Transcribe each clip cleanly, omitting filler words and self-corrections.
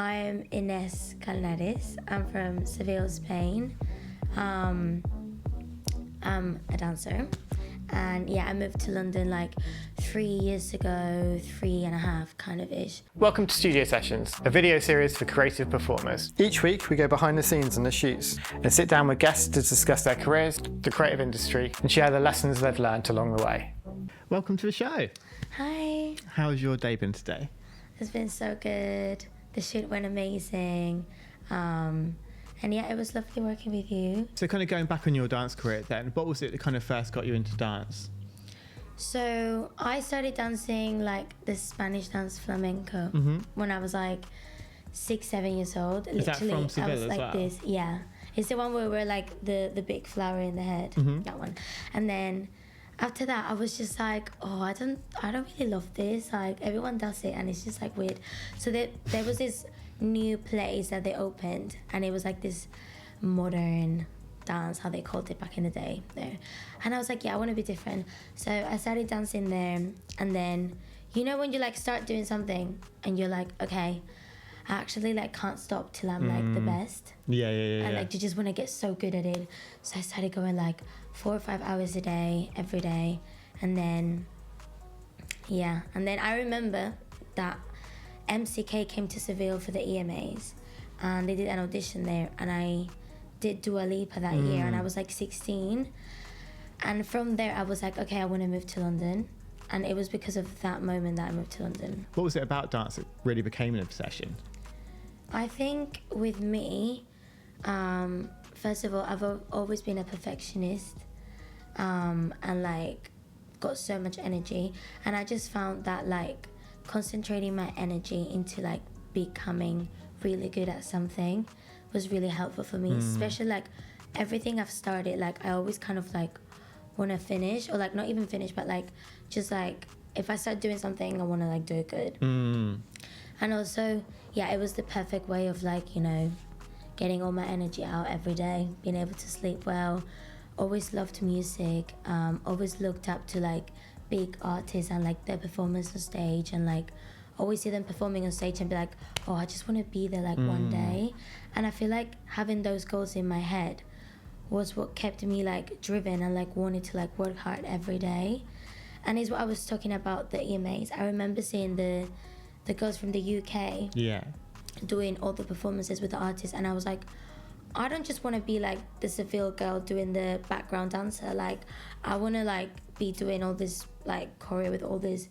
I'm Ines Galnares. I'm from Seville, Spain. I'm a dancer. And yeah, I moved to London like 3 years ago, 3.5 kind of ish. Welcome to Studio Sessions, a video series for creative performers. Each week we go behind the scenes on the shoots and sit down with guests to discuss their careers, the creative industry, and share the lessons they've learned along the way. Welcome to the show. Hi. How's your day been today? It's been so good. The shoot went amazing. And yeah, it was lovely working with you. So kind of going back on your dance career then, what was it that kind of first got you into dance? So I started dancing like the Spanish dance flamenco when I was like 6-7 years old. Is that from Seville I was as like well? this, yeah. It's the one where we're like the big flower in the head, that one. And then after that, I was just like, oh, I don't really love this. Like everyone does it, and it's just like weird. So there was this new place that they opened, and it was like this modern dance, how they called it back in the day there. And I was like, yeah, I want to be different. So I started dancing there, and then you know when you like start doing something and you're like, okay, I actually like can't stop till I'm like the best. Yeah. And like you just want to get so good at it. So I started going like 4 or 5 hours a day, every day. And then I remember that MCK came to Seville for the EMAs, and they did an audition there, and I did Dua Lipa that year, and I was like 16. And from there I was like, okay, I want to move to London. And it was because of that moment that I moved to London. What was it about dance that really became an obsession? I think with me, first of all, I've always been a perfectionist, and like got so much energy, and I just found that like concentrating my energy into like becoming really good at something was really helpful for me, especially like everything I've started, like I always kind of like want to finish, or like not even finish, but like just like if I start doing something, I want to like do it good. And also, yeah, it was the perfect way of like, you know, getting all my energy out every day, being able to sleep well. Always loved music, always looked up to like big artists and like their performance on stage, and like always see them performing on stage and be like, oh, I just want to be there like one day. And I feel like having those goals in my head was what kept me like driven and like wanted to like work hard every day. And it's what I was talking about, the EMAs. I remember seeing the girls from the UK doing all the performances with the artists, and I was like, I don't just want to be like the Seville girl doing the background dancer. Like I want to like be doing all this like choreo with all this,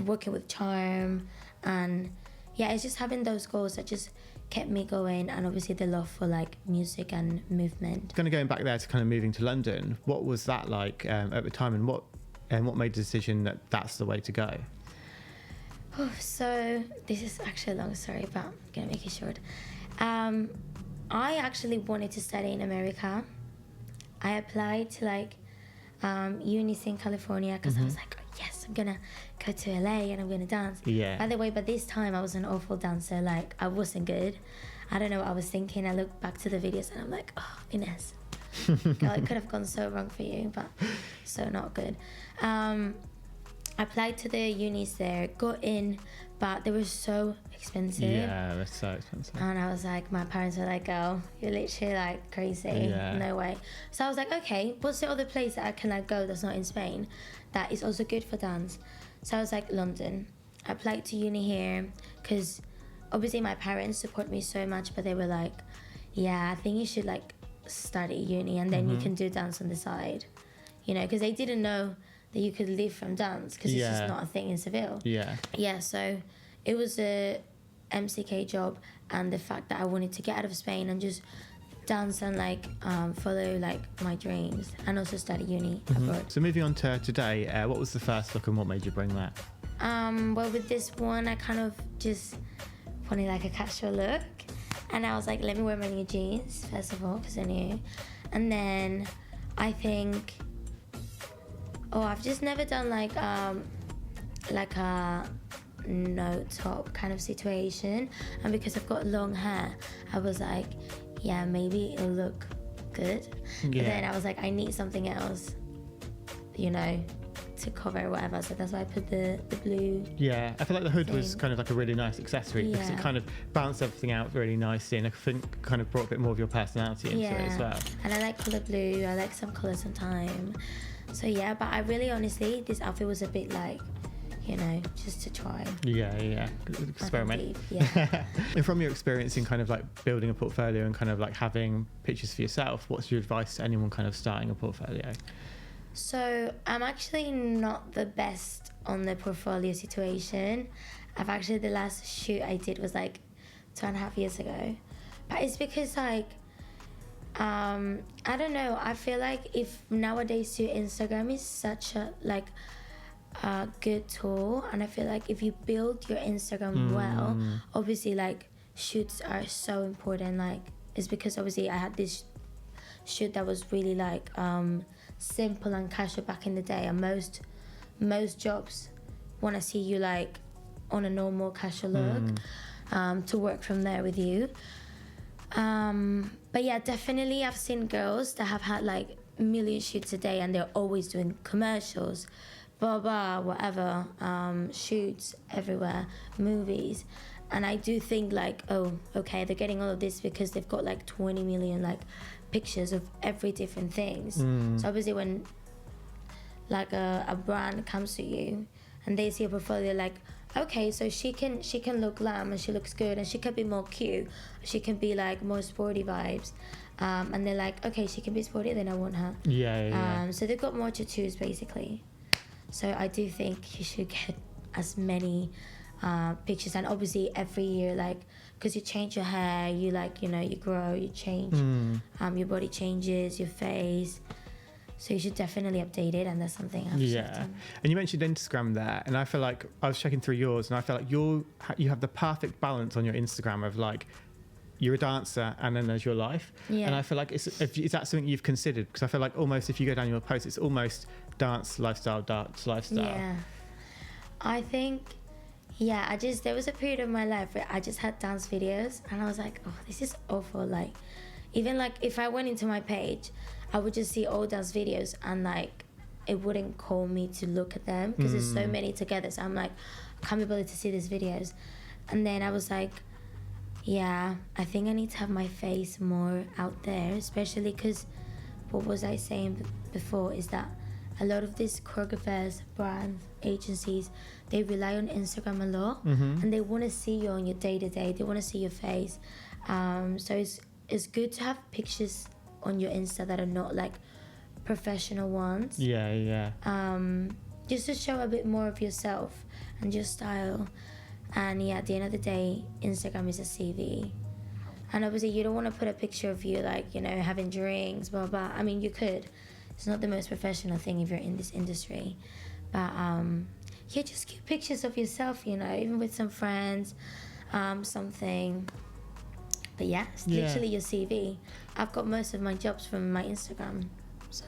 working with charm. And yeah, it's just having those goals that just kept me going, and obviously the love for like music and movement. Kind of going back there to kind of moving to London, what was that like at the time, and what made the decision that that's the way to go? Oh, so this is actually a long story, but I'm gonna make it short. I actually wanted to study in America. I applied to like unis in California because I was like, oh, yes, I'm gonna go to LA and I'm gonna dance. By the way, but this time I was an awful dancer. Like I wasn't good. I don't know what I was thinking. I look back to the videos and I'm like, oh, Ines, girl, it could have gone so wrong for you, but so not good. I applied to the unis there, got in, but they were so expensive. Yeah, they're so expensive. And I was like, my parents were like, oh, you're literally like crazy. No way. So I was like, okay, what's the other place that I can like go that's not in Spain that is also good for dance? So I was like, London. I applied to uni here because obviously my parents support me so much, but they were like, yeah, I think you should like study uni and then you can do dance on the side, you know, because they didn't know that you could live from dance because it's just not a thing in Seville. So it was a MCK job, and the fact that I wanted to get out of Spain and just dance and like follow like my dreams, and also study uni abroad. So moving on to today, what was the first look and what made you bring that? Well, with this one I kind of just wanted like a casual look, and I was like, let me wear my new jeans first of all because they're new, and then I think, I've just never done like a no top kind of situation, and because I've got long hair, I was like, yeah, maybe it'll look good. But then I was like, I need something else, you know, to cover whatever, so that's why I put the blue. Yeah, I feel like the hood was thing. kind of like a really nice accessory because it kind of balanced everything out really nicely, and I think kind of brought a bit more of your personality into it as well. And I like colour blue, I like some colour sometime. So yeah, but I really honestly, this outfit was a bit like, you know, just to try. Yeah. Experiment. Yeah. And from your experience in kind of like building a portfolio and kind of like having pictures for yourself, what's your advice to anyone kind of starting a portfolio? So I'm actually not the best on the portfolio situation. The last shoot I did was like 2.5 years ago. But it's because like, I don't know, I feel like if nowadays too, Instagram is such a like a good tool, and I feel like if you build your Instagram well, obviously like shoots are so important. Like it's because obviously I had this shoot that was really like simple and casual back in the day, and most jobs want to see you like on a normal casual look to work from there with you. But yeah, definitely I've seen girls that have had like a million shoots a day and they're always doing commercials, blah blah whatever, shoots everywhere, movies, and I do think like, oh okay, they're getting all of this because they've got like 20 million like pictures of every different things. So obviously when like a brand comes to you and they see a portfolio, like okay, so she can look glam and she looks good and she can be more cute, she can be like more sporty vibes, and they're like, okay, she can be sporty, then I want her. So they've got more to choose basically. So I do think you should get as many pictures, and obviously every year, like, because you change your hair, you like, you know, you grow, you change, your body changes, your face. So you should definitely update it, and that's something I've done. And you mentioned Instagram there, and I feel like I was checking through yours, and I feel like you have the perfect balance on your Instagram of like, you're a dancer and then there's your life. And I feel like is that something you've considered? Because I feel like almost if you go down your post, it's almost dance lifestyle. Yeah, I think. Yeah, there was a period of my life where I just had dance videos and I was like, oh, this is awful. Like, even like if I went into my page, I would just see all dance videos and like it wouldn't call me to look at them because there's so many together. So I'm like, I can't be bothered to see these videos. And then I was like, yeah, I think I need to have my face more out there, especially because what was I saying before is that a lot of these choreographers, brands, agencies, they rely on Instagram a lot, and they want to see you on your day-to-day. They want to see your face. So it's good to have pictures on your Insta that are not like professional ones. Just to show a bit more of yourself and your style. And yeah, at the end of the day, Instagram is a CV. And obviously you don't want to put a picture of you like, you know, having drinks, blah, blah. I mean, you could. It's not the most professional thing if you're in this industry. But yeah, just keep pictures of yourself, you know, even with some friends, something. But yeah, it's literally your CV. I've got most of my jobs from my Instagram, so.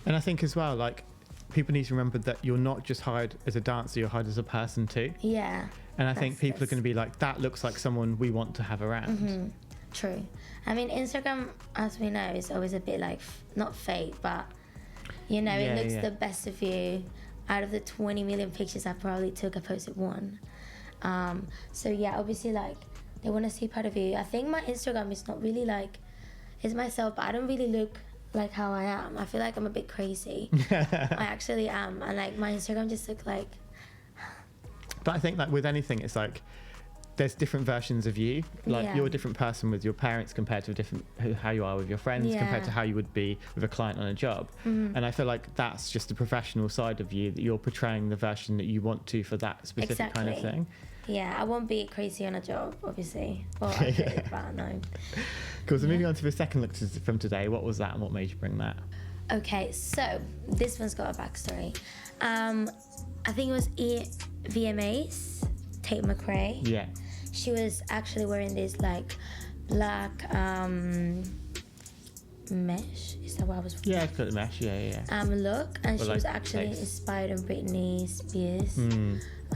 And I think as well, like, people need to remember that you're not just hired as a dancer, you're hired as a person too. Yeah. And I think people are going to be like, that looks like someone we want to have around. True. I mean, Instagram, as we know, is always a bit like, not fake, but, you know, it looks the best of you. Out of the 20 million pictures I probably took, I posted one. So yeah, obviously, like, they want to see part of you. I think my Instagram is not really like, it's myself, but I don't really look like how I am. I feel like I'm a bit crazy. I actually am. And like, my Instagram just looks like... But I think like with anything, it's like, there's different versions of you. Like you're a different person with your parents compared to how you are with your friends compared to how you would be with a client on a job. And I feel like that's just the professional side of you, that you're portraying the version that you want to for that specific kind of thing. Yeah, I won't be crazy on a job, obviously. Well, I could, but no. Cool, so moving on to the second look from today, what was that and what made you bring that? Okay, so this one's got a backstory. I think it was VMAs, Tate McRae. Yeah. She was actually wearing this like black mesh. Is that what I was? Yeah, it's got the mesh. Yeah. Look, and or she was actually inspired on Britney Spears.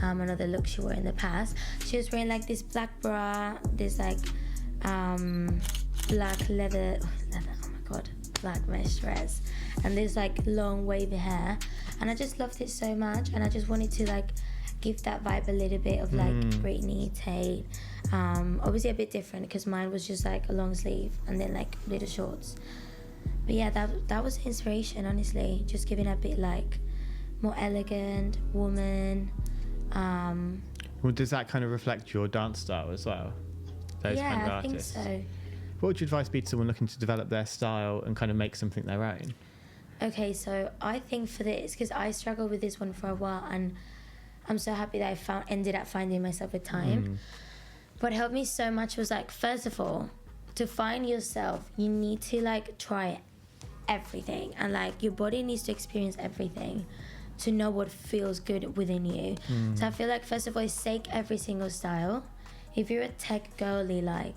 Another look she wore in the past. She was wearing like this black bra, this like black leather. Oh my god, black mesh dress, and this like long wavy hair. and I just loved it so much, and I just wanted to like give that vibe a little bit of like Britney, Tate, obviously a bit different because mine was just like a long sleeve and then like little shorts. But yeah, that was the inspiration, honestly, just giving a bit like more elegant woman. Well, does that kind of reflect your dance style as well? Those Yeah, kind of I artists? think so. What would your advice be to someone looking to develop their style and kind of make something their own? Okay, so I think for this, because I struggled with this one for a while, and I'm so happy that I ended up finding myself with time. What helped me so much was like, first of all, to find yourself, you need to like try everything, and like your body needs to experience everything to know what feels good within you. So I feel like first of all, take every single style. If you're a tech girly, like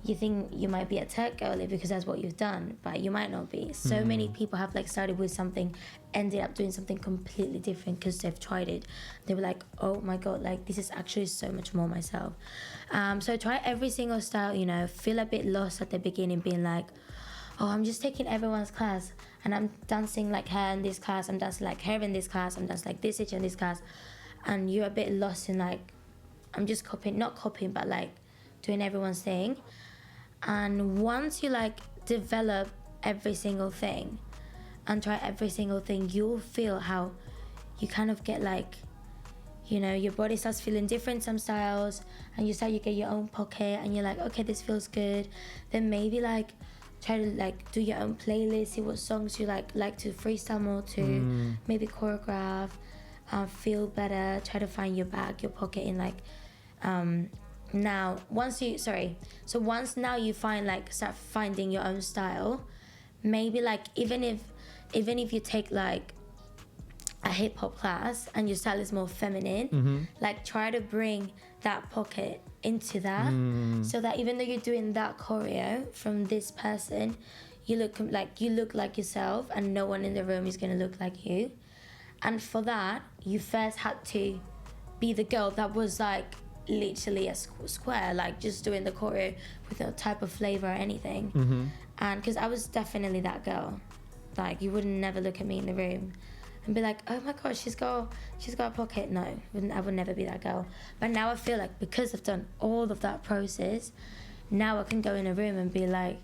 you think you might be a tech girly because that's what you've done, but you might not be. So many people have like started with something, ended up doing something completely different because they've tried it. They were like, oh my god, like this is actually so much more myself. So try every single style, you know, feel a bit lost at the beginning, being like, oh, I'm just taking everyone's class and I'm dancing like her in this class, I'm dancing like her in this class, I'm dancing like this in this class, and you're a bit lost in like, I'm just not copying, but like doing everyone's thing. And once you like develop every single thing and try every single thing, you'll feel how you kind of get like, you know, your body starts feeling different, some styles, and you get your own pocket and you're like, okay, this feels good. Then maybe like try to like do your own playlist, see what songs you like to freestyle more to, maybe choreograph, feel better, try to find your bag, your pocket in like, once now you find like, start finding your own style, maybe like even if you take like a hip-hop class and your style is more feminine, like try to bring that pocket into that, so that even though you're doing that choreo from this person, you look like yourself and no one in the room is going to look like you. And for that, you first had to be the girl that was like literally a square, like just doing the choreo with no type of flavor or anything. And because I was definitely that girl, like you would never look at me in the room and be like, oh my god, she's got a pocket. No, I would never be that girl. But now I feel like because I've done all of that process, now I can go in a room and be like,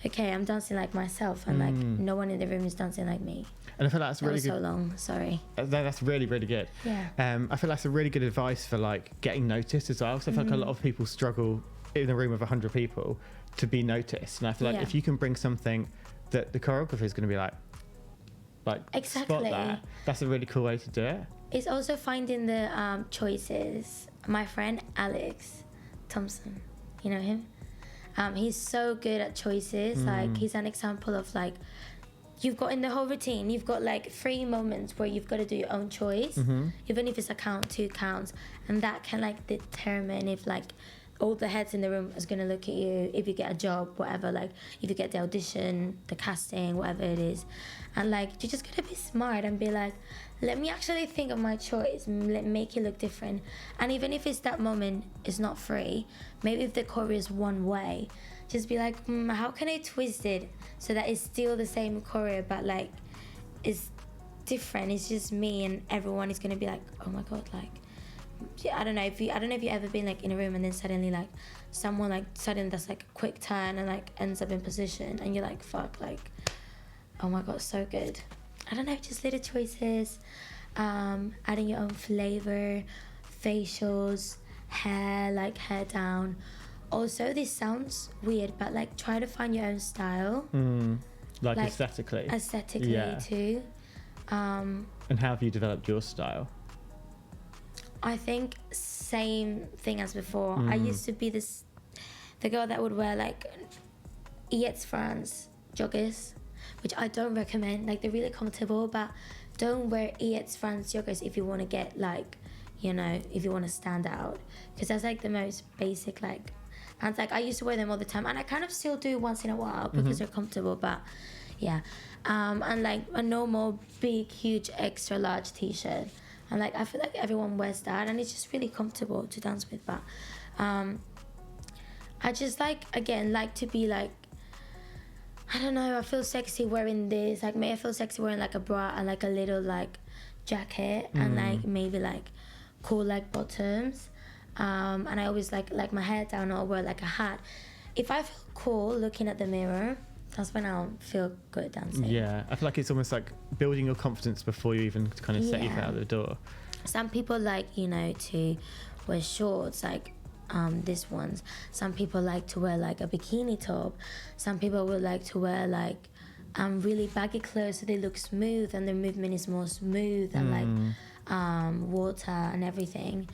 okay, I'm dancing like myself, and like no one in the room is dancing like me. And I feel like that's really good. So long, sorry. That's really, really good. Yeah. I feel that's a really good advice for like getting noticed as well. So I feel like a lot of people struggle in a room of 100 people to be noticed. And I feel like if you can bring something that the choreographer is going to be like exactly. spot that, that's a really cool way to do it. It's also finding the choices. My friend Alex Thompson, you know him? He's so good at choices. Like he's an example of like, you've got in the whole routine, you've got like 3 moments where you've got to do your own choice, even if it's a count, 2 counts, and that can like determine if like all the heads in the room is going to look at you, if you get a job, whatever, like if you get the audition, the casting, whatever it is. And like you just got to be smart and be like, let me actually think of my choice, make it look different. And even if it's that moment is not free, maybe if the choreo is one way, just be like, how can I twist it so that it's still the same choreo but like it's different, it's just me, and everyone is going to be like, oh my god, like I don't know if you ever been like in a room and then suddenly like someone like suddenly does like a quick turn and like ends up in position and you're like, fuck, like oh my god, so good. I don't know, just little choices, adding your own flavor, facials, hair down. Also, this sounds weird, but like try to find your own style, like aesthetically too. And how have you developed your style? I think same thing as before. I used to be the girl that would wear like Ines France joggers, which I don't recommend. Like they're really comfortable, but don't wear Ines France joggers if you want to get like, you know, if you want to stand out, because that's like the most basic like. And like I used to wear them all the time, and I kind of still do once in a while because they're comfortable. But yeah, and like a normal big huge extra large t-shirt. And like I feel like everyone wears that and it's just really comfortable to dance with. But I just like to be like, I don't know, I feel sexy wearing this. Like, may I feel sexy wearing like a bra and like a little like jacket and like maybe like cool like bottoms, and I always like my hair down or wear like a hat. If I feel cool looking at the mirror, that's when I'll feel good dancing. Yeah, I feel like it's almost like building your confidence before you even kind of set your foot out the door. Some people like, you know, to wear shorts, like these ones. Some people like to wear like a bikini top. Some people would like to wear like really baggy clothes so they look smooth and their movement is more smooth and like water and everything.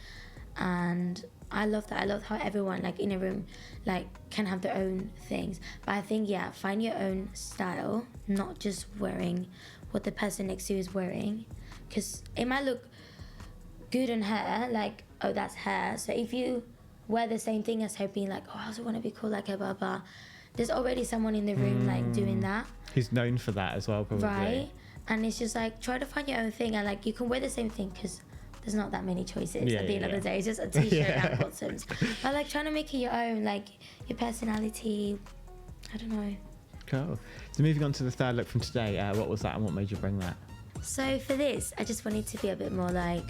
And I love that. I love how everyone like in a room like can have their own things. But I think find your own style, not just wearing what the person next to you is wearing, because it might look good on her, like, oh, that's her. So if you wear the same thing as her, being like, oh, I also want to be cool like her, blah blah, there's already someone in the room like doing that, who's known for that as well, probably. Right. And it's just like, try to find your own thing, and like you can wear the same thing because there's not that many choices at the end of the day. It's just a t-shirt and bottoms. But like trying to make it your own, like your personality. I don't know. Cool. So moving on to the third look from today, what was that and what made you bring that? So for this, I just wanted to be a bit more like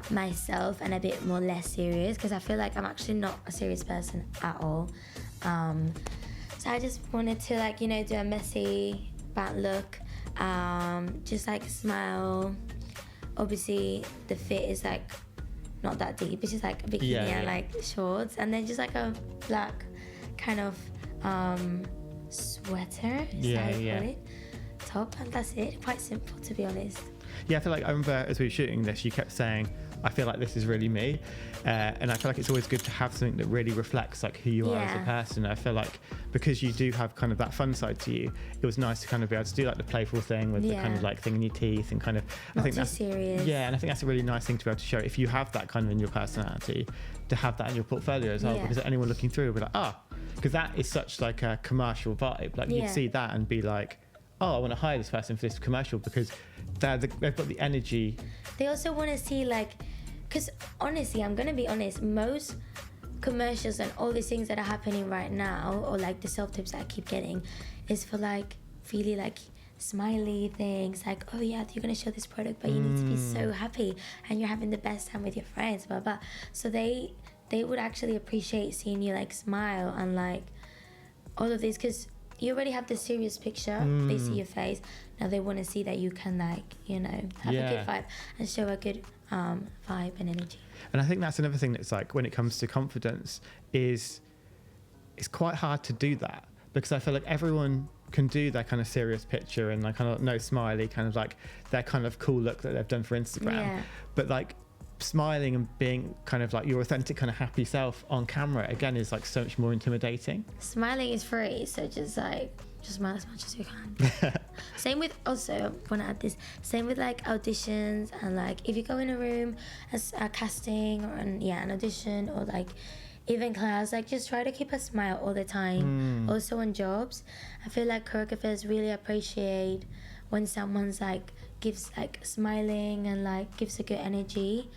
myself and a bit more less serious, because I feel like I'm actually not a serious person at all. So I just wanted to like, you know, do a messy bad look, just like smile. Obviously the fit is like not that deep, it's just like a bikini and like shorts, and then just like a black kind of sweater, is that how you call it? Top, and that's it. Quite simple, to be honest. Yeah, I feel like I remember as we were shooting this, you kept saying, I feel like this is really me, and I feel like it's always good to have something that really reflects like who you are as a person. I feel like because you do have kind of that fun side to you, it was nice to kind of be able to do like the playful thing with the kind of like thing in your teeth and kind of not I think too that's serious. Yeah, and I think that's a really nice thing to be able to show if you have that kind of in your personality, to have that in your portfolio as well, because anyone looking through will be like, because that is such like a commercial vibe. Like you'd see that and be like, oh, I want to hire this person for this commercial, because they've got the energy. They also want to see like, because honestly, I'm gonna be honest, most commercials and all these things that are happening right now, or like the self-tips that I keep getting, is for like really like smiley things, like, oh yeah, you're gonna show this product, but you need to be so happy and you're having the best time with your friends, blah blah. So they would actually appreciate seeing you like smile and like all of this, because you already have the serious picture, they see your face, now they want to see that you can like, you know, have a good vibe and show a good vibe and energy. And I think that's another thing that's like, when it comes to confidence, is it's quite hard to do that, because I feel like everyone can do their kind of serious picture and like kind of no smiley, kind of like their kind of cool look that they've done for Instagram, but like smiling and being kind of like your authentic kind of happy self on camera again is like so much more intimidating. Smiling is free, so just smile as much as you can. Same with, also I want to add this, same with like auditions, and like if you go in a room as a casting or an audition, or like even class, like just try to keep a smile all the time. Also on jobs, I feel like choreographers really appreciate when someone's like gives like smiling and like gives a good energy.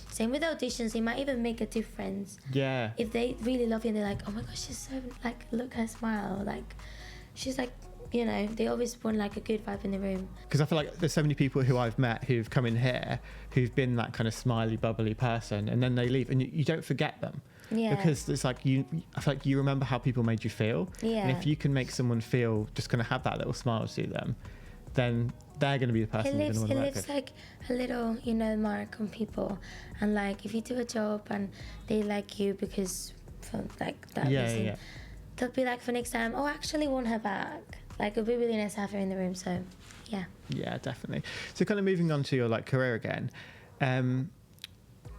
Same with auditions, it might even make a difference. Yeah. If they really love you and they're like, oh my gosh, she's so like, look her smile, like she's like, you know, they always want like a good vibe in the room. Because I feel like there's so many people who I've met who've come in here who've been that kind of smiley, bubbly person, and then they leave and you don't forget them. Yeah. Because it's like I feel like you remember how people made you feel. Yeah. And if you can make someone feel, just kind of have that little smile to them, then they're going to be the person you're going to want to work with. It leaves like a little, you know, mark on people. And like if you do a job and they like you because for like that reason, they'll be like for next time, oh, I actually want her back. Like it'll be really nice to have her in the room. So yeah, definitely. So kind of moving on to your like career again,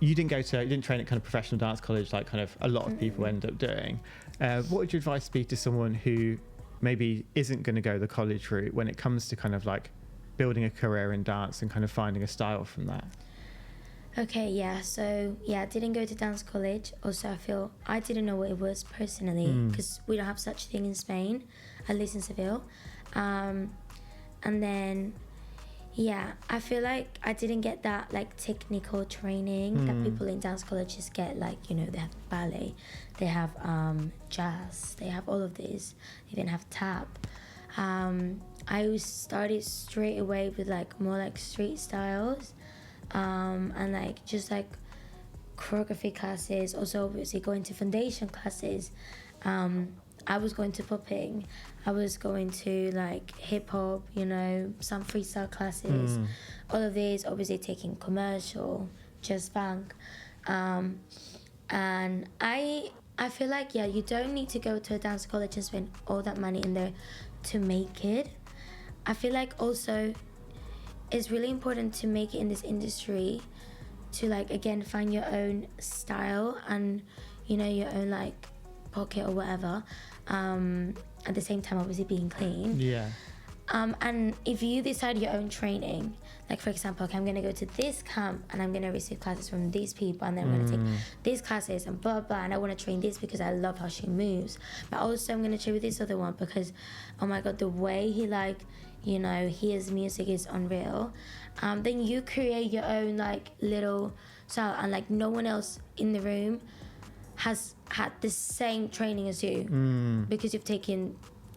you didn't train at kind of professional dance college like kind of a lot of people end up doing. What would your advice be to someone who maybe isn't going to go the college route when it comes to kind of like building a career in dance and kind of finding a style from that? Okay, so I didn't go to dance college. Also, I feel I didn't know what it was personally, because we don't have such thing in Spain, at least in Seville. And then I feel like I didn't get that like technical training that people in dance colleges get. Like, you know, they have ballet, they have jazz, they have all of these, they even have tap. I started straight away with like more like street styles, and like just like choreography classes. Also, obviously going to foundation classes. I was going to popping. I was going to like hip hop, you know, some freestyle classes. All of these, obviously taking commercial, just funk, and I feel like, yeah, you don't need to go to a dance college and spend all that money in there to make it. I feel like also it's really important to make it in this industry, to like, again, find your own style and, you know, your own like pocket or whatever, at the same time obviously being clean. Yeah. And if you decide your own training, like for example, okay, I'm going to go to this camp and I'm going to receive classes from these people, and then I'm going to take these classes and blah blah, and I want to train this because I love how she moves, but also I'm going to train with this other one because, oh my god, the way he like, you know, his music is unreal. Then you create your own like little style, and like no one else in the room has had the same training as you, because you've taken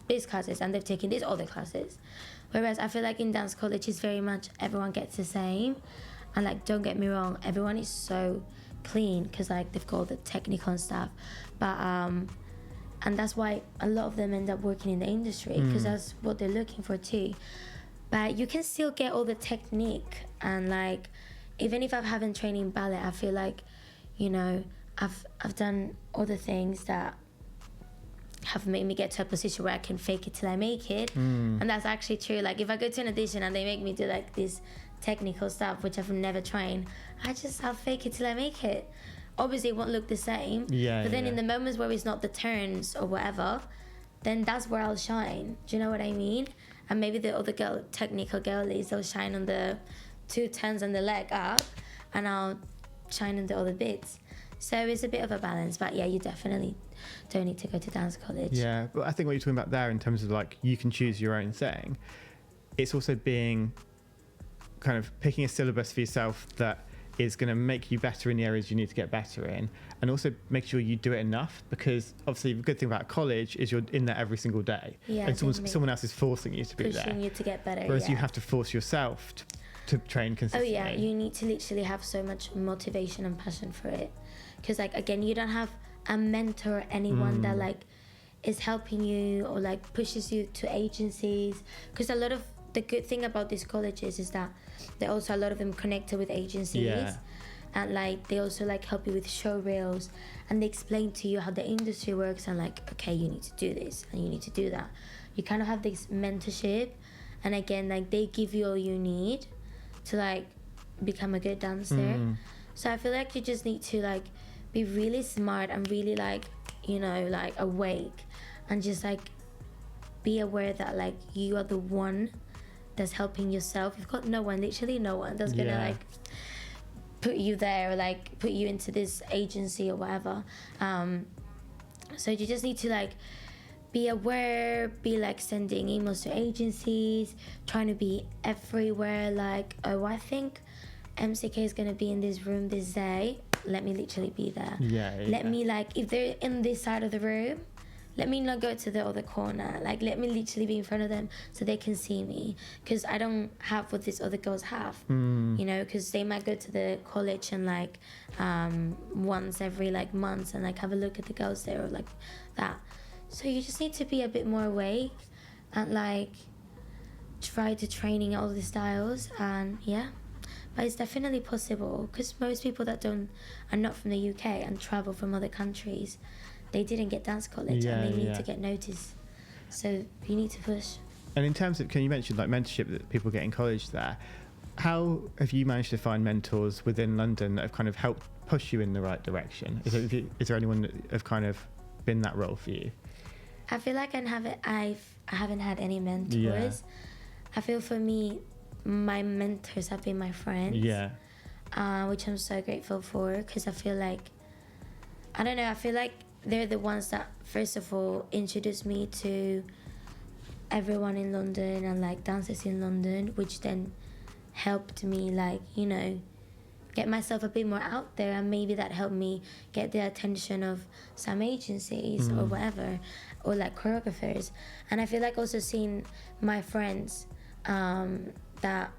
these classes and they've taken these other classes. Whereas I feel like in dance college it's very much everyone gets the same, and like, don't get me wrong, everyone is so clean because like they've got all the technical and stuff, but and that's why a lot of them end up working in the industry, because that's what they're looking for too. But you can still get all the technique, and like, even if I haven't trained in ballet, I feel like, you know, I've done other things that have made me get to a position where I can fake it till I make it. And that's actually true. Like if I go to an audition and they make me do like this technical stuff which I've never trained, I'll fake it till I make it. Obviously it won't look the same, but then in the moments where it's not the turns or whatever, then that's where I'll shine. Do you know what I mean? And maybe the other technical girlies, they'll shine on the 2 turns and the leg up, and I'll shine on the other bits. So it's a bit of a balance, but yeah, you definitely don't need to go to dance college. Yeah, but I think what you're talking about there in terms of like, you can choose your own thing, it's also being kind of picking a syllabus for yourself that is going to make you better in the areas you need to get better in, and also make sure you do it enough, because obviously the good thing about college is you're in there every single day, and someone else is forcing you to be there, pushing you to get better, whereas you have to force yourself to train consistently. Oh yeah, you need to literally have so much motivation and passion for it, because like, again, you don't have a mentor or anyone that like is helping you or like pushes you to agencies, because a lot of the good thing about these colleges is that they also, a lot of them connected with agencies, and like they also like help you with show reels, and they explain to you how the industry works, and like, okay, you need to do this and you need to do that. You kind of have this mentorship, and again, like they give you all you need to like become a good dancer. So I feel like you just need to like be really smart and really like, you know, like awake, and just like be aware that like you are the one that's helping yourself. You've got no one, literally no one, that's gonna like put you there or like put you into this agency or whatever. So you just need to like be aware, be like sending emails to agencies, trying to be everywhere, like, oh, I think MCK is gonna be in this room this day, let me literally be there. Let me like, if they're in this side of the room, let me not go to the other corner, like let me literally be in front of them so they can see me, because I don't have what these other girls have, you know, because they might go to the college and like once every like months and like have a look at the girls there or like that. So you just need to be a bit more awake and like try to training all the styles, and but it's definitely possible, because most people that are not from the UK and travel from other countries, they didn't get dance college, and they need to get noticed. So you need to push. And in terms of, can you mention like mentorship that people get in college there? How have you managed to find mentors within London that have kind of helped push you in the right direction? Is there anyone that have kind of been that role for you? I feel like I haven't had any mentors. I feel for me, my mentors have been my friends. Which I'm so grateful for, because I feel like, I don't know, I feel like they're the ones that first of all introduced me to everyone in London and like dancers in London, which then helped me like, you know, get myself a bit more out there, and maybe that helped me get the attention of some agencies or whatever, or like choreographers. And I feel like also seeing my friends that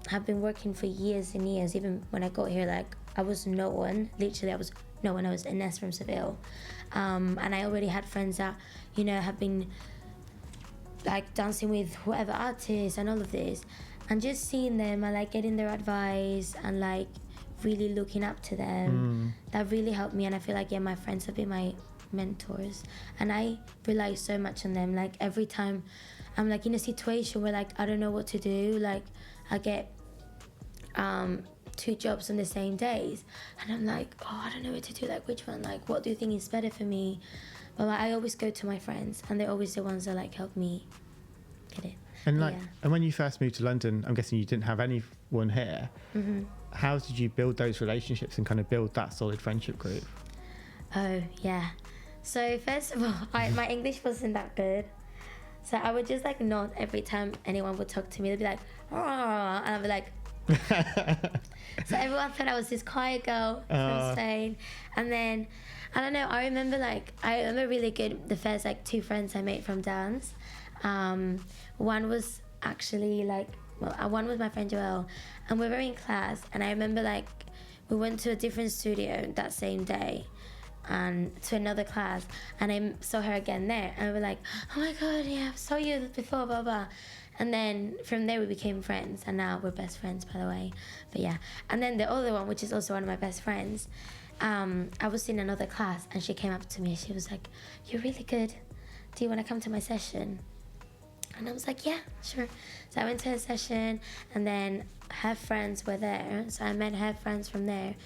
have been working for years and years, even when I got here, like I was no one, literally I was no one. I was Ines from Seville, and I already had friends that, you know, have been like dancing with whoever artists and all of this, and just seeing them and like getting their advice and like really looking up to them, that really helped me. And I feel like, yeah, my friends have been my mentors, and I rely so much on them. Like every time I'm like in a situation where like I don't know what to do, like I get 2 jobs on the same days, and I'm like, oh, I don't know what to do, like which one, like what do you think is better for me? But like, I always go to my friends, and they're always the ones that like help me get it. And like, and when you first moved to London, I'm guessing you didn't have anyone here. How did you build those relationships and kind of build that solid friendship group? Oh yeah, so first of all, my English wasn't that good, so I would just like nod every time anyone would talk to me. They'd be like, oh, and I'd be like so everyone thought I was this quiet girl from Spain. And then I don't know, I remember really good the first like 2 friends I made from dance. One was actually like, well, one was my friend Joelle, and we were in class, and I remember like we went to a different studio that same day and to another class, and I saw her again there, and we were like, oh my god, yeah, I saw you before, blah blah. And then from there we became friends, and now we're best friends, by the way. But yeah, and then the other one, which is also one of my best friends, I was in another class, and she came up to me, she was like, you're really good, do you want to come to my session? And I was like, yeah, sure. So I went to her session, and then her friends were there, so I met her friends from there.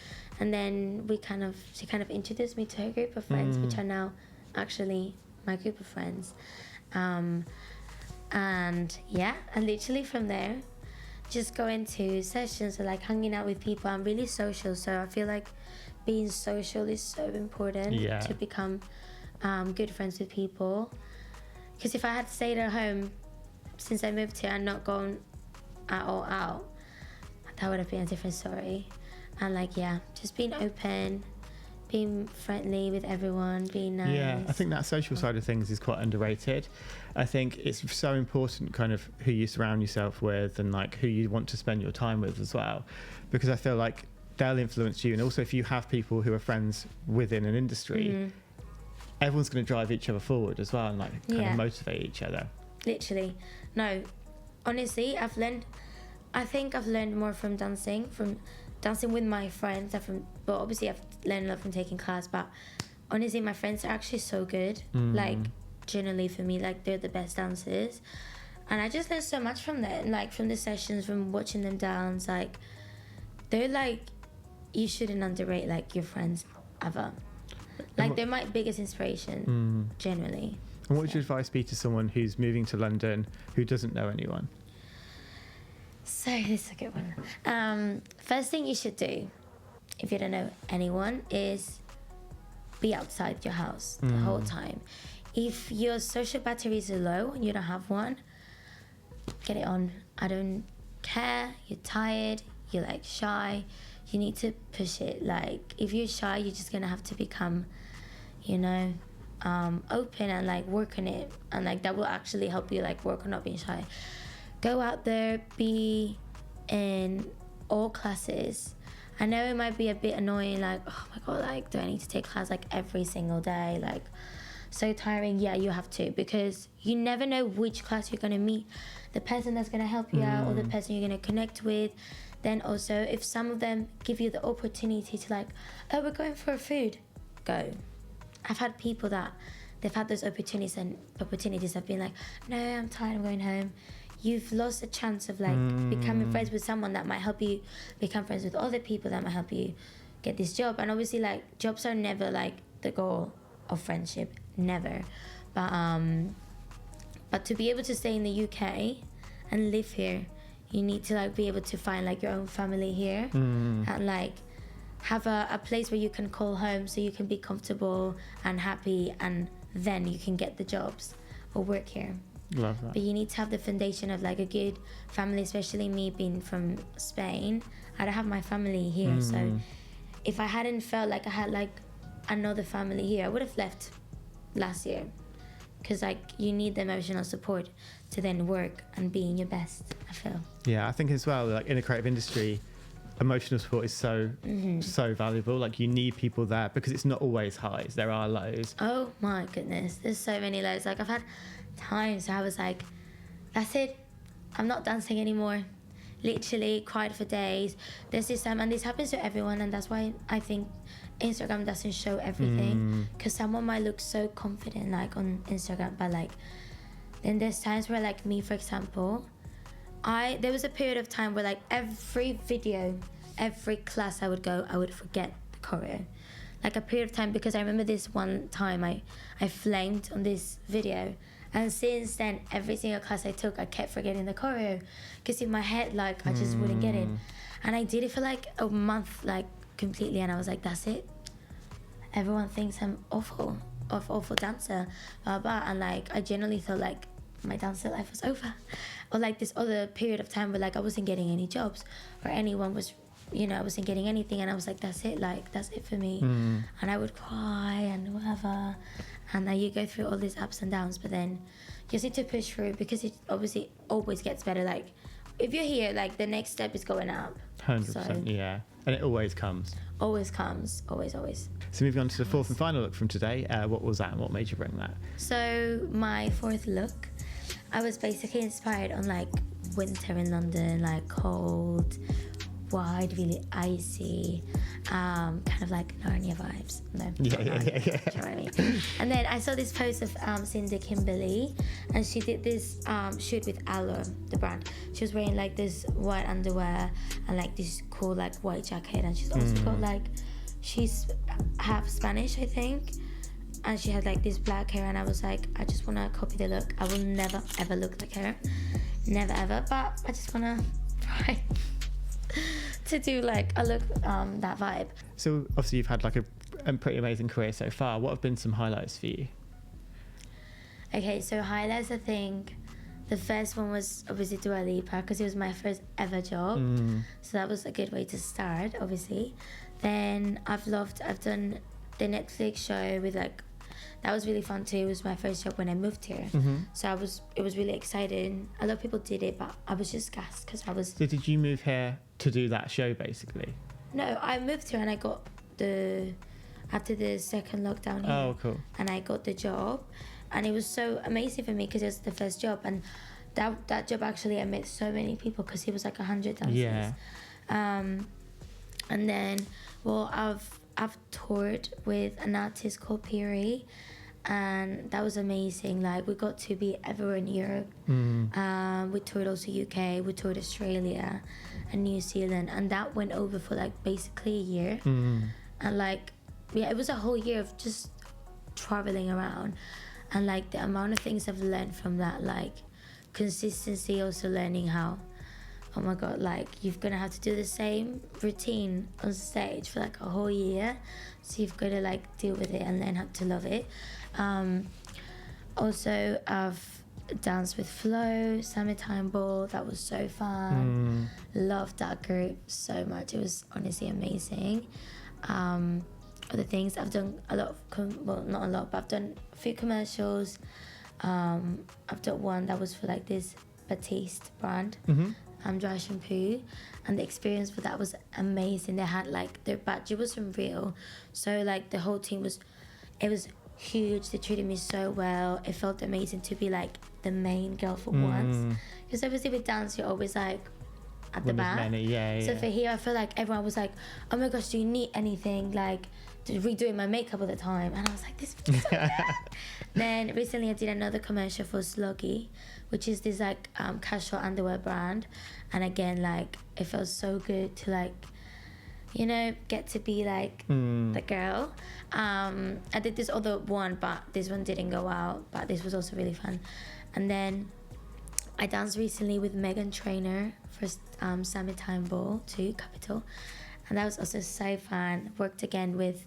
And then she kind of introduced me to her group of friends, which are now actually my group of friends. And yeah, and literally from there, just going to sessions or like hanging out with people. I'm really social, so I feel like being social is so important to become good friends with people. Because if I had stayed at home since I moved here and not gone at all out, that would have been a different story. And like, yeah, just being open, being friendly with everyone, being nice. Yeah, I think that social side of things is quite underrated. I think it's so important kind of who you surround yourself with and like who you want to spend your time with as well. Because I feel like they'll influence you. And also if you have people who are friends within an industry, everyone's going to drive each other forward as well and like kind of motivate each other. Literally. No, honestly, I think I've learned more from dancing with my friends. But obviously I've learned a lot from taking class, but honestly my friends are actually so good. Like generally for me, like they're the best dancers, and I just learned so much from them, like from the sessions, from watching them dance. Like they're like, you shouldn't underrate like your friends ever. Like they're my biggest inspiration generally. And what would your advice be to someone who's moving to London who doesn't know anyone? So this is a good one. First thing you should do, if you don't know anyone, is be outside your house the whole time. If your social batteries are low and you don't have one, get it on. I don't care. You're tired. You're like shy. You need to push it. Like if you're shy, you're just gonna have to become, open and like work on it, and like that will actually help you like work on not being shy. Go out there, be in all classes. I know it might be a bit annoying, like, oh my god, like, do I need to take class like every single day? Like, so tiring. Yeah, you have to, because you never know which class you're gonna meet, the person that's gonna help you out, or the person you're gonna connect with. Then also, if some of them give you the opportunity to like, oh, we're going for food, go. I've had people that they've had those opportunities have been like, no, I'm tired, I'm going home. You've lost a chance of like becoming friends with someone that might help you become friends with other people that might help you get this job. And obviously like jobs are never like the goal of friendship, never. But to be able to stay in the UK and live here, you need to like be able to find like your own family here and like have a place where you can call home, so you can be comfortable and happy, and then you can get the jobs or work here. Love that. But you need to have the foundation of like a good family, especially me being from Spain. I don't have my family here. So if I hadn't felt like I had like another family here, I would have left last year, because like you need the emotional support to then work and being your best, I feel. Yeah, I think as well, like in the creative industry, emotional support is so valuable. Like you need people there, because it's not always highs, there are lows. Oh my goodness, there's so many lows. Like I've had times where I was like, that's it, I'm not dancing anymore. Literally cried for days. There's this time, and this happens to everyone, and that's why I think Instagram doesn't show everything, because someone might look so confident like on Instagram, but like then there's times where, like me for example, there was a period of time where like every video, every class I would go, I would forget the choreo. Like a period of time, because I remember this one time I flamed on this video, and since then every single class I took I kept forgetting the choreo, because in my head like I just wouldn't get it. And I did it for like a month, like completely, and I was like, that's it, everyone thinks I'm awful dancer, blah blah. And like I generally thought like my dancer life was over. Or like this other period of time where like I wasn't getting any jobs, or anyone was, I wasn't getting anything, and I was like, that's it for me. And I would cry and whatever, and now you go through all these ups and downs, but then you just need to push through, because it obviously always gets better. Like if you're here, like the next step is going up. 100%. So, yeah, and it always comes always. So moving on to the fourth and final look from today, what was that and what made you bring that? So my fourth look, I was basically inspired on like winter in London, like cold, wide, really icy, kind of like Narnia vibes. No, Yeah. Do you know what I mean? And then I saw this post of Cindy Kimberly, and she did this shoot with Aloe, the brand. She was wearing like this white underwear and like this cool like white jacket, and she's also got like, she's half Spanish, I think, and she had like this black hair, and I was like, I just want to copy the look. I will never ever look like her, never ever, but I just want to try to do like a look that vibe. So obviously you've had like a pretty amazing career so far. What have been some highlights for you? Okay, so highlights, I think the first one was obviously Dua Lipa, because it was my first ever job, so that was a good way to start, obviously. Then I've done the Netflix show with like, that was really fun too. It was my first job when I moved here, so it was really exciting. A lot of people did it, but I was just gassed because I was. So did you move here to do that show basically? No, I moved here and I got after the second lockdown here. Oh, cool. And I got the job, and it was so amazing for me because it was the first job, and that job actually I met so many people, because it was like 100 dancers. Yeah. And then, well, I've toured with an artist called Piri, and that was amazing. Like we got to be everywhere in Europe. We toured also UK, we toured Australia and New Zealand, and that went over for like basically a year. And like, yeah, it was a whole year of just traveling around, and like the amount of things I've learned from that, like consistency, also learning how, oh my god, like you're gonna have to do the same routine on stage for like a whole year, so you've got to like deal with it and learn how to love it. Also I've danced with Flo, Summertime Ball, that was so fun. Loved that group so much, it was honestly amazing. Other things, I've done a lot of well, not a lot, but I've done a few commercials. I've done one that was for like this Batiste brand, dry shampoo, and the experience for that was amazing. They had like, their budget was unreal, so like the whole team was huge. They treated me so well. It felt amazing to be like the main girl for once, because obviously with dance you're always like at the back. So for here I feel like everyone was like, oh my gosh, do you need anything, like redoing my makeup all the time, and I was like, this is so good. Then recently I did another commercial for Sloggy, which is this like casual underwear brand, and again like it felt so good to like, you know, get to be like the girl. I did this other one, but this one didn't go out, but this was also really fun. And then I danced recently with Meghan Trainor for Summertime Ball to Capital, and that was also so fun. Worked again with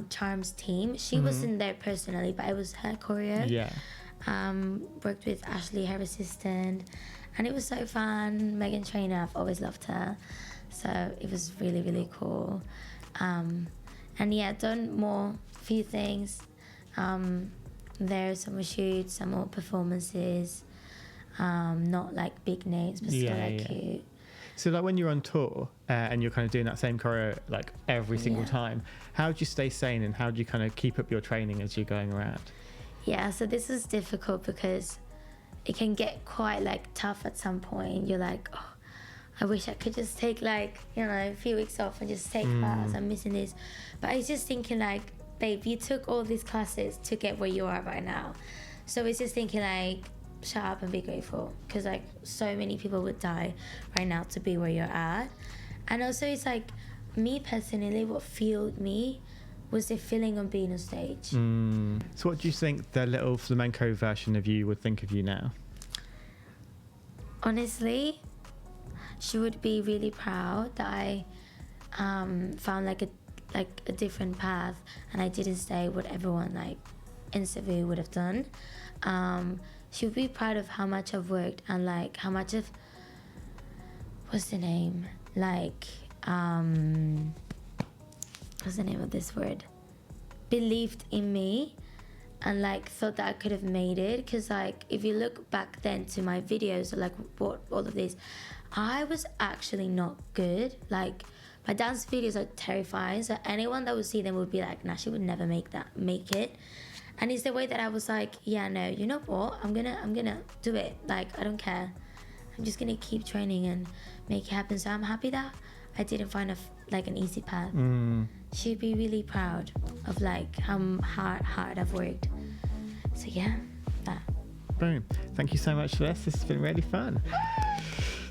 Charm's team. She wasn't there personally, but it was her choreo. Worked with Ashley, her assistant, and it was so fun. Meghan Trainor, I've always loved her. So it was really, really cool. And yeah, done few things. There's some more shoots, some more performances. Not like big names, but still cute. So like when you're on tour and you're kind of doing that same choreo like every single time, how do you stay sane and how do you kind of keep up your training as you're going around? Yeah, so this is difficult because it can get quite like tough at some point. You're like, oh, I wish I could just take like, you know, a few weeks off and just take class. I'm missing this. But I was just thinking like, babe, you took all these classes to get where you are right now. So it's just thinking like, shut up and be grateful, because like so many people would die right now to be where you're at. And also it's like, me personally, what fueled me was the feeling of being on stage. So what do you think the little flamenco version of you would think of you now? Honestly, she would be really proud that I found like a different path and I didn't stay what everyone like in Seville would have done. She would be proud of how much I've worked and like how much of, what's the name? Like, what's the name of this word? Believed in me and like thought that I could have made it. Because like if you look back then to my videos, like what all of this, I was actually not good. Like my dance videos are terrifying. So anyone that would see them would be like, nah, she would never make it. And it's the way that I was like, yeah, no, you know what? I'm gonna do it. Like, I don't care. I'm just gonna keep training and make it happen. So I'm happy that I didn't find an easy path. She'd be really proud of like how hard I've worked. So yeah, that. Boom. Thank you so much for this. This has been really fun.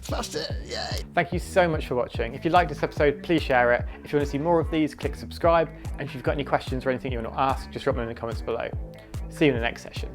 Smashed it, yay! Thank you so much for watching. If you liked this episode, please share it. If you want to see more of these, click subscribe. And if you've got any questions or anything you want to ask, just drop them in the comments below. See you in the next session.